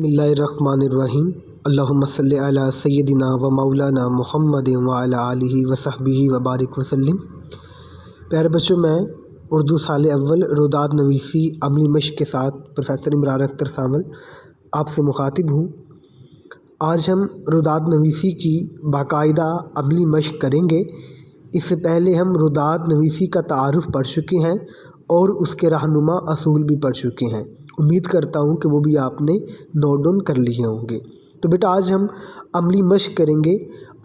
बिस्मिल्लाहिर्रहमानिर्रहीम अल्लाहुम्मा सल्लि अला सय्यदिना व मौलाना मुहम्मद व अला आलिहि व सहबिहि व बारिक वसल्लम। प्यारे बच्चों, मैं उर्दू साल अव्वल रुदात नवीसी अमली मश्क के साथ प्रोफेसर इमरान अख्तर सावल आपसे मुखातिब हूँ। आज हम रुदात नवीसी की बाकायदा अमली मश्क करेंगे। इससे पहले हम रुदात नवीसी का तारुफ़ पढ़ चुके हैं और उसके रहनुमा असूल भी पढ़ चुके हैं। उम्मीद करता हूँ कि वो भी आपने नोट डाउन कर लिए होंगे। तो बेटा, आज हम अमली मश्क करेंगे।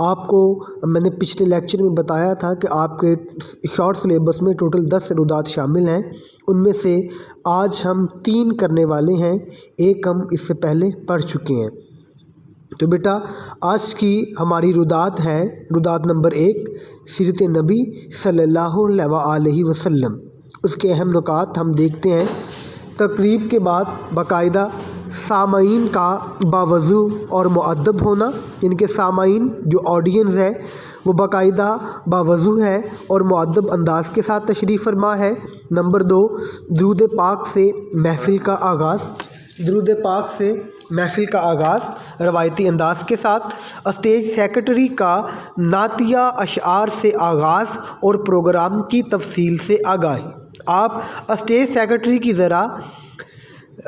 आपको मैंने पिछले लेक्चर में बताया था कि आपके शॉर्ट सिलेबस में टोटल 10 रुदात शामिल हैं। उनमें से आज हम 3 करने वाले हैं, एक हम इससे पहले पढ़ चुके हैं। तो बेटा, आज की हमारी रुदात है रुदात नंबर 1, सीरत नबी सल्लल्लाहु अलैहि वसल्लम। उसके अहम नुकात हम देखते हैं। तकरीब के बाद बाकायदा सामाईन का बावज़ू और मुअद्दब होना, इनके सामाईन जो ऑडियंस है वो बाकायदा बावज़ू है और मुअद्दब अंदाज़ के साथ तशरीफ़ फरमा है। नंबर 2, दुरूद पाक से महफ़िल का आगाज़। दुरूद पाक से महफ़िल का आगाज़ रवायती अंदाज़ के साथ। स्टेज सेक्रेटरी का नातिया अशआर से आगाज़ और प्रोग्राम की तफसील से आगाही। आप स्टेज सेक्रेटरी की ज़रा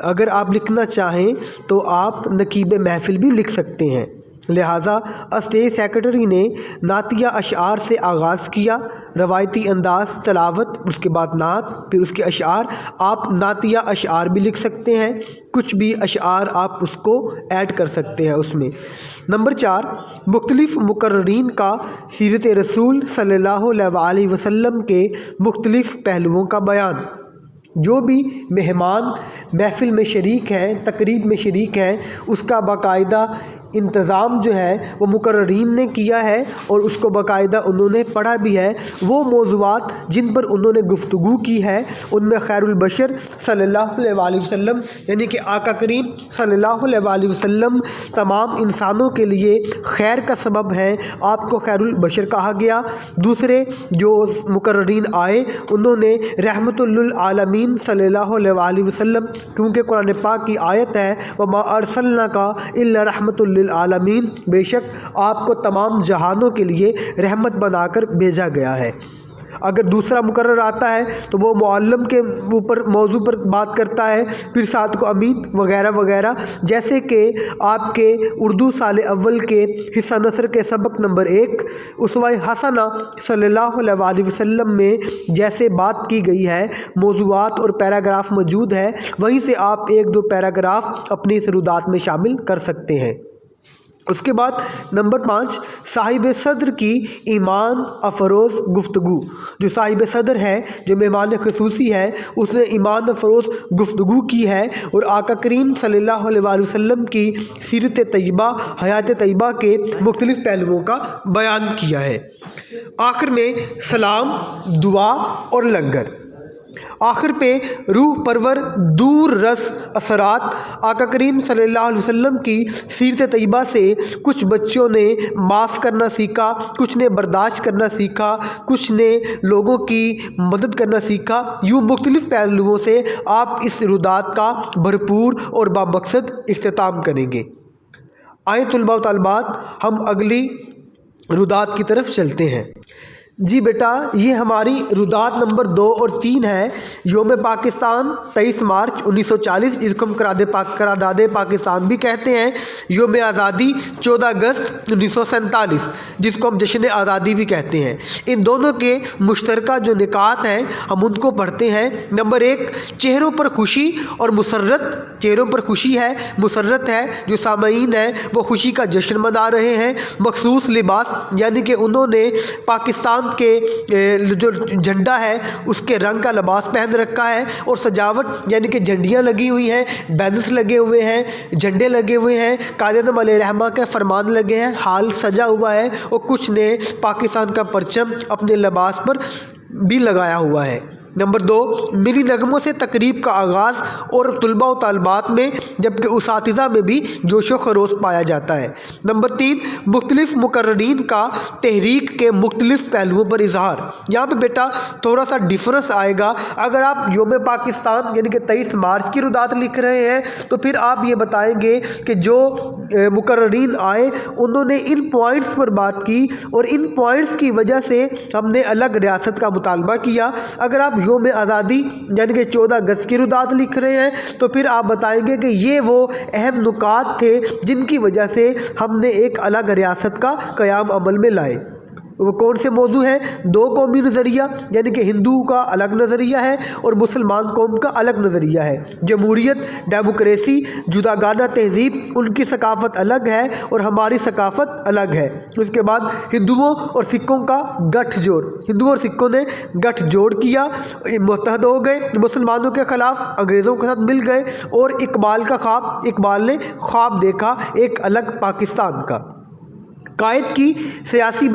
अगर आप लिखना चाहें तो आप नकीब महफ़िल भी लिख सकते हैं। लिहाजा स्टेज सेक्रेटरी ने नातिया अशआर से आगाज़ किया, रवायती अंदाज़, तलावत, उसके बाद नात, फिर उसके अशआर। आप नातिया अशआर भी लिख सकते हैं, कुछ भी अशआर आप उसको ऐड कर सकते हैं उसमें। नंबर 4, मुख्तलिफ़ मुकर्ररीन का सीरत रसूल सल्लल्लाहु अलैहि वसल्लम के मुख्तलिफ़ पहलुओं का बयान। जो भी मेहमान महफ़िल में शरीक हैं, तकरीब में शरीक हैं, उसका बाकायदा इंतज़ाम जो है वो मुकर्ररीन ने किया है और उसको बाकायदा उन्होंने पढ़ा भी है। वो मौज़ूआत जिन पर उन्होंने गुफ्तगू की है उनमें खैरुल बशर सल्लल्लाहु अलैहि वसल्लम यानी कि आका करीम सल्लल्लाहु अलैहि वसल्लम तमाम इंसानों के लिए खैर का सबब है, आपको खैरुल बशर कहा गया। दूसरे जो मुकर्ररीन आए उन्होंने रहमतुल लिल आलमीन सल्लल्लाहु अलैहि वसल्लम, क्योंकि कुरान पाक की आयत है वमा अर्सलनाका इल्ला रहमतुल लिल आलमीन, बेशक आपको तमाम जहानों के लिए रहमत बनाकर भेजा गया है। अगर दूसरा मुकर्रर आता है तो वो मुअल्लम के ऊपर मौजू पर बात करता है, फिर साथ को अमीन वगैरह वगैरह। जैसे कि आपके उर्दू साल अव्वल के हिस्सा नसर के सबक नंबर 1 उसवा हसना सल्लल्लाहु अलैहि वसल्लम में जैसे बात की गई है, मौजूआत और पैराग्राफ मौजूद है, वहीं से आप 1-2 पैराग्राफ अपनी इस रुदात में शामिल कर सकते हैं। उसके बाद नंबर 5, साहिब सदर की ईमान अफरोज़ गुफ्तगू। जो साहिब सदर है, जो मेहमान खसूसी है, उसने ईमान अफरोज़ गुफ्तगू की है और आका करीम सल्लल्लाहु अलैहि वसल्लम की सीरत तय्यबा, हयात तय्यबा के मुख्तलिफ़ पहलुओं का बयान किया है। आखिर में सलाम, दुआ और लंगर। आखिर पे रूह परवर दूर रस असरात आका करीम सल्लल्लाहु अलैहि वसल्लम की सीरत तय्यबा से कुछ बच्चों ने माफ़ करना सीखा, कुछ ने बर्दाश्त करना सीखा, कुछ ने लोगों की मदद करना सीखा। यूँ मुख्तलिफ़ पहलुओं से आप इस रुदात का भरपूर और बामकसद इख्तिताम करेंगे। आए तुलबा व तालिबात, हम अगली रुदात की तरफ चलते हैं। जी बेटा, ये हमारी रुदात नंबर 2 और 3 है। योम पाकिस्तान 23 मार्च 1940, जिसको हम करारदाद पाकिस्तान भी कहते हैं। योम आज़ादी 14 अगस्त 1947, जिसको हम जश्न आज़ादी भी कहते हैं। इन दोनों के मुश्तरका जो निकात हैं हम उनको पढ़ते हैं। नंबर 1, चेहरों पर खुशी और मुसर्रत। चेहरों पर खुशी है, मुसर्रत है, जो सामईन है वो खुशी का जश्न मना रहे हैं। मखसूस लिबास यानी कि उन्होंने पाकिस्तान के जो झंडा है उसके रंग का लिबास पहन रखा है। और सजावट यानी कि झंडियाँ लगी हुई हैं, बैनर्स लगे हुए हैं, झंडे लगे हुए हैं, कायद-ए-आज़म अलैहिर्रहमा के फरमान लगे हैं, हाल सजा हुआ है और कुछ ने पाकिस्तान का परचम अपने लिबास पर भी लगाया हुआ है। نمبر 2، ملی نغموں سے تقریب کا آغاز اور طلباء و طالبات میں جبکہ اساتذہ میں بھی جوش و خروش پایا جاتا ہے۔ نمبر 3، مختلف مقررین کا تحریک کے مختلف پہلوؤں پر اظہار۔ یہاں پہ بیٹا تھوڑا سا ڈیفرنس آئے گا۔ اگر آپ یوم پاکستان یعنی کہ 23 مارچ کی رودات لکھ رہے ہیں تو پھر آپ یہ بتائیں گے کہ جو مقررین آئے انہوں نے ان پوائنٹس پر بات کی اور ان پوائنٹس کی وجہ سے ہم نے الگ ریاست کا مطالبہ کیا۔ اگر آپ یوم آزادی یعنی کہ 14 اگست کی رودات لکھ رہے ہیں تو پھر آپ بتائیں گے کہ یہ وہ اہم نکات تھے جن کی وجہ سے ہم نے ایک الگ ریاست کا قیام عمل میں لائے۔ وہ کون سے موضوع ہیں؟ 2 قومی نظریہ یعنی کہ ہندو کا الگ نظریہ ہے اور مسلمان قوم کا الگ نظریہ ہے۔ جمہوریت، ڈیموکریسی، جداگانہ تہذیب، ان کی ثقافت الگ ہے اور ہماری ثقافت الگ ہے۔ اس کے بعد ہندوؤں اور سکھوں کا گٹھ جوڑ، ہندوؤں اور سکھوں نے گٹھ جوڑ کیا، متحد ہو گئے، مسلمانوں کے خلاف انگریزوں کے ساتھ مل گئے اور اقبال نے خواب دیکھا ایک الگ پاکستان کا۔ قائد کی سیاسی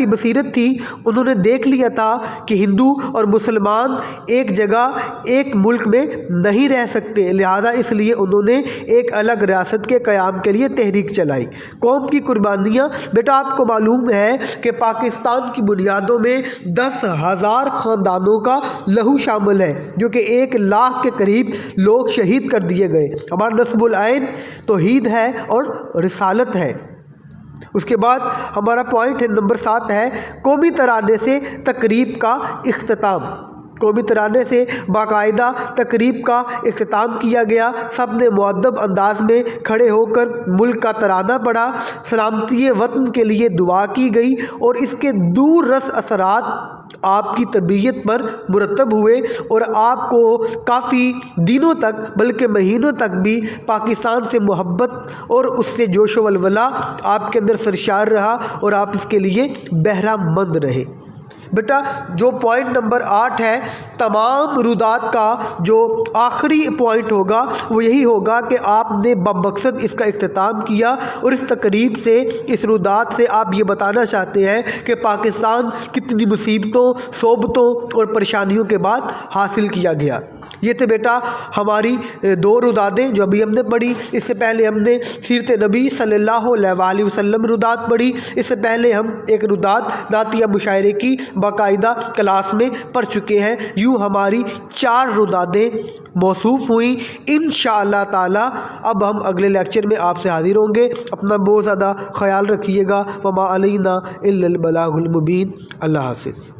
بصیرت تھی، انہوں نے دیکھ لیا تھا کہ ہندو اور مسلمان ایک جگہ ایک ملک میں نہیں رہ سکتے، لہذا اس لیے انہوں نے ایک الگ ریاست کے قیام کے لیے تحریک چلائی۔ قوم کی قربانیاں، بیٹا آپ کو معلوم ہے کہ پاکستان کی بنیادوں میں 10,000 خاندانوں کا لہو شامل ہے جو کہ 1 لاکھ کے قریب لوگ شہید کر دیے گئے۔ ہمارا نصب العین توحید ہے اور رسالت ہے۔ اس کے بعد ہمارا پوائنٹ ہے نمبر 7 ہے قومی ترانے سے تقریب کا اختتام۔ قومی ترانے سے باقاعدہ تقریب کا اختتام کیا گیا، سب نے مؤدب انداز میں کھڑے ہو کر ملک کا ترانہ پڑھا، سلامتی وطن کے لیے دعا کی گئی اور اس کے دور رس اثرات آپ کی طبیعت پر مرتب ہوئے اور آپ کو کافی دنوں تک بلکہ مہینوں تک بھی پاکستان سے محبت اور اس سے جوش و ولولہ آپ کے اندر سرشار رہا اور آپ اس کے لیے بہرہ مند رہے۔ بیٹا جو پوائنٹ نمبر 8 ہے، تمام رودات کا جو آخری پوائنٹ ہوگا وہ یہی ہوگا کہ آپ نے بمقصد اس کا اختتام کیا اور اس تقریب سے، اس رودات سے آپ یہ بتانا چاہتے ہیں کہ پاکستان کتنی مصیبتوں، صعوبتوں اور پریشانیوں کے بعد حاصل کیا گیا۔ یہ تھے بیٹا ہماری 2 روداتیں جو ابھی ہم نے پڑھی۔ اس سے پہلے ہم نے سیرت نبی صلی اللہ علیہ وآلہ وسلم رودات پڑھی۔ اس سے پہلے ہم ایک رودات نعتیہ مشاعرے کی باقاعدہ کلاس میں پڑھ چکے ہیں۔ یوں ہماری 4 روداتیں موصوف ہوئیں۔ انشاءاللہ تعالی اب ہم اگلے لیکچر میں آپ سے حاضر ہوں گے۔ اپنا بہت زیادہ خیال رکھیے گا۔ وما علینا الا البلاغ المبین۔ اللہ حافظ۔